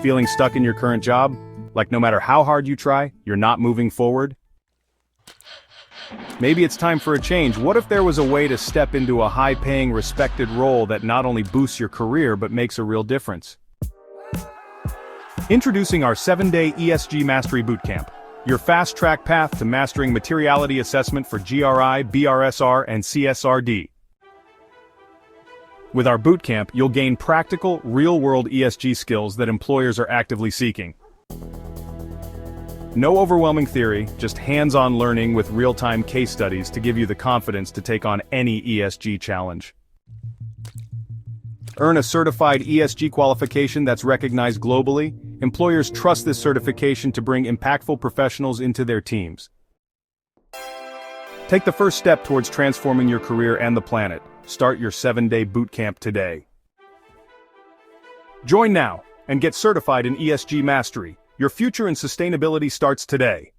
Feeling stuck in your current job? Like no matter how hard you try, you're not moving forward? Maybe it's time for a change. What if there was a way to step into a high-paying, respected role that not only boosts your career but makes a real difference? Introducing our 7-day ESG Mastery Bootcamp, your fast-track path to mastering Materiality Assessment for GRI, BRSR, and CSRD. With our bootcamp, you'll gain practical, real-world ESG skills that employers are actively seeking. No overwhelming theory, just hands-on learning with real-time case studies to give you the confidence to take on any ESG challenge. Earn a certified ESG qualification that's recognized globally. Employers trust this certification to bring impactful professionals into their teams. Take the first step towards transforming your career and the planet. Start your 7-day bootcamp today. Join now and get certified in ESG Mastery. Your future in sustainability starts today.